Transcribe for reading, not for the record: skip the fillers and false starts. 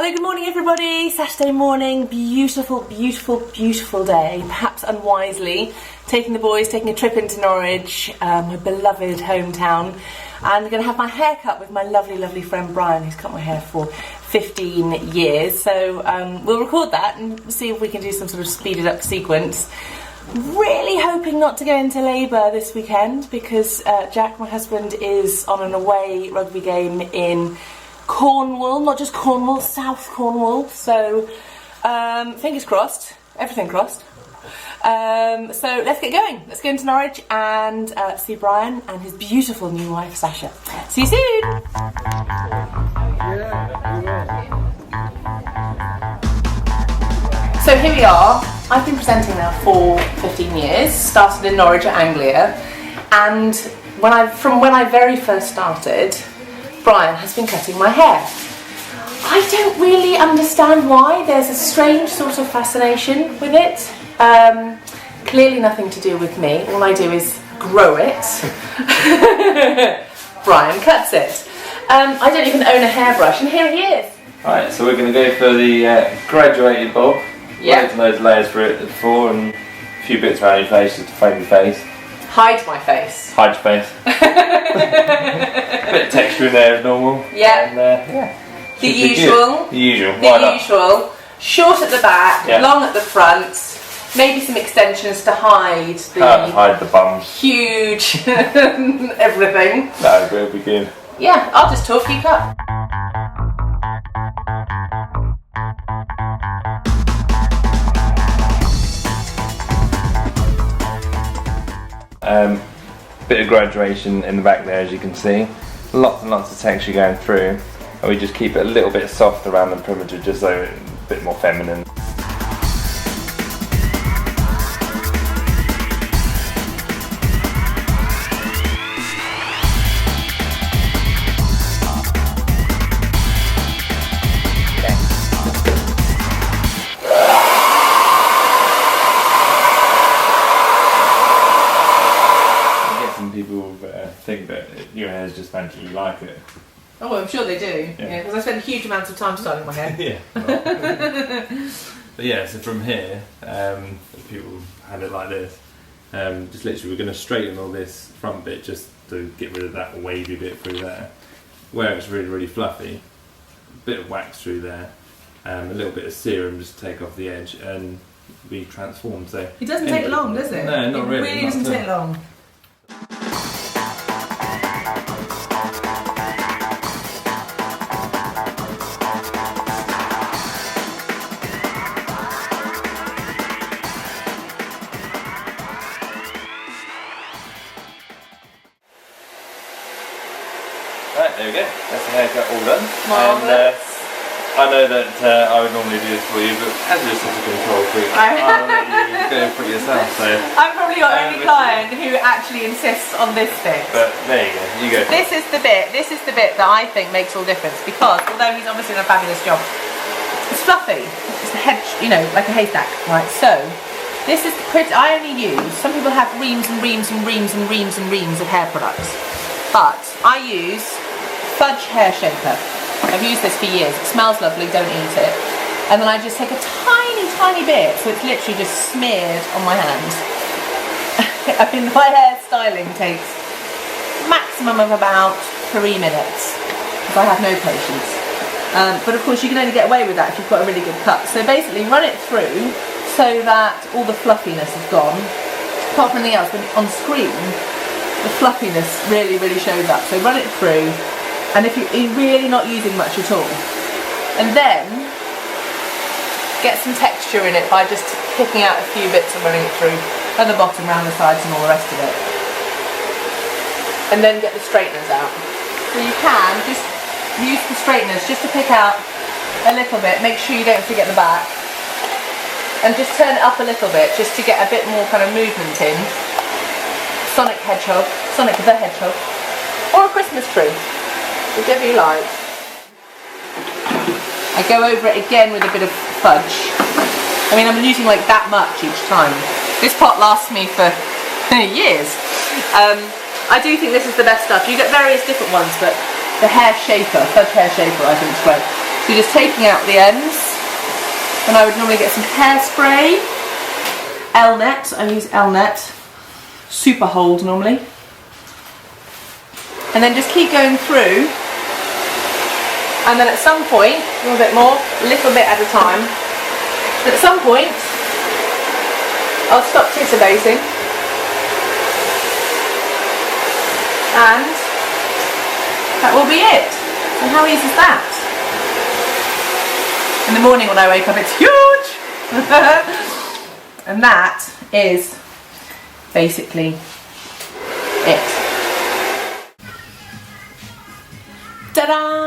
Hello, good morning everybody. Saturday morning, beautiful, beautiful, beautiful day. Perhaps unwisely, taking the boys, taking a trip into Norwich, my beloved hometown, and going to have my hair cut with my lovely, lovely friend Brian, who's cut my hair for 15 years. So we'll record that and see if we can do some sort of speeded up sequence. Really hoping not to go into labour this weekend because Jack, my husband, is on an away rugby game in Cornwall, not just Cornwall, South Cornwall, so fingers crossed, everything crossed. So let's get going, let's go into Norwich and see Brian and his beautiful new wife Sasha. See you soon! So here we are. I've been presenting now for 15 years, started in Norwich at Anglia, and from when I very first started, Brian has been cutting my hair. I don't really understand why. There's a strange sort of fascination with it. Clearly nothing to do with me. All I do is grow it. Brian cuts it. I don't even own a hairbrush, and here he is. Alright, so we're going to go for the graduated bob. Yeah. Loads of layers for it before, and a few bits around your face just to frame your face. Hide my face. Hide your face. A bit of texture in there as normal. Yeah. And, yeah. The usual. The usual. The usual. Short at the back, yeah. Long at the front. Maybe some extensions to hide hide the bums. Huge everything. No, we'll begin. Yeah, I'll just talk, you cut. Bit of graduation in the back there, as you can see. Lots and lots of texture going through, and we just keep it a little bit soft around the perimeter, just so it's a bit more feminine. Think that your hair's just magically like it. Oh, well, I'm sure they do. Yeah, because I spend huge amounts of time styling my hair. Yeah. Well. But yeah, so from here, people had it like this. Just literally, we're going to straighten all this front bit just to get rid of that wavy bit through there. Where it's really, really fluffy, a bit of wax through there, a little bit of serum just to take off the edge and be transformed. So it doesn't take long, does it? No, not really. It really doesn't take long. Right, there we go. That's the haircut all done. Marvellous. And I know that I would normally do this for you, but as you're such a control freak, I'll let you go for it yourself. So I'm probably your only client who actually insists on this bit. But there you go. This is the bit that I think makes all difference, because although he's obviously done a fabulous job, it's fluffy. It's the hedge, you know, like a haystack, right? So this is pretty. I only use. Some people have reams and reams and reams and reams and reams of hair products, but I use Fudge Hair Shaper. I've used this for years. It smells lovely, don't eat it. And then I just take a tiny, tiny bit, so it's literally just smeared on my hand. I mean, my hair styling takes maximum of about 3 minutes, because I have no patience. But of course you can only get away with that if you've got a really good cut. So basically run it through so that all the fluffiness is gone. Apart from anything else, when on screen, the fluffiness really, really shows up. So run it through. And if you're really not using much at all, and then get some texture in it by just picking out a few bits and running it through at the bottom, around the sides and all the rest of it. And then get the straighteners out. So you can just use the straighteners just to pick out a little bit, make sure you don't forget the back, and just turn it up a little bit just to get a bit more kind of movement in. Sonic the Hedgehog, or a Christmas tree. Whichever you like. I go over it again with a bit of fudge. I mean, I'm using like that much each time. This pot lasts me for years. I do think this is the best stuff. You get various different ones, but the hair shaper, fudge hair shaper, I think is great. So just taking out the ends. And I would normally get some hairspray. L-net, I use L-net. Super hold normally. And then just keep going through. And then at some point, a little bit more, a little bit at a time. But at some point, I'll stop titillating. And that will be it. And how easy is that? In the morning when I wake up, it's huge! And that is basically it. Ta-da!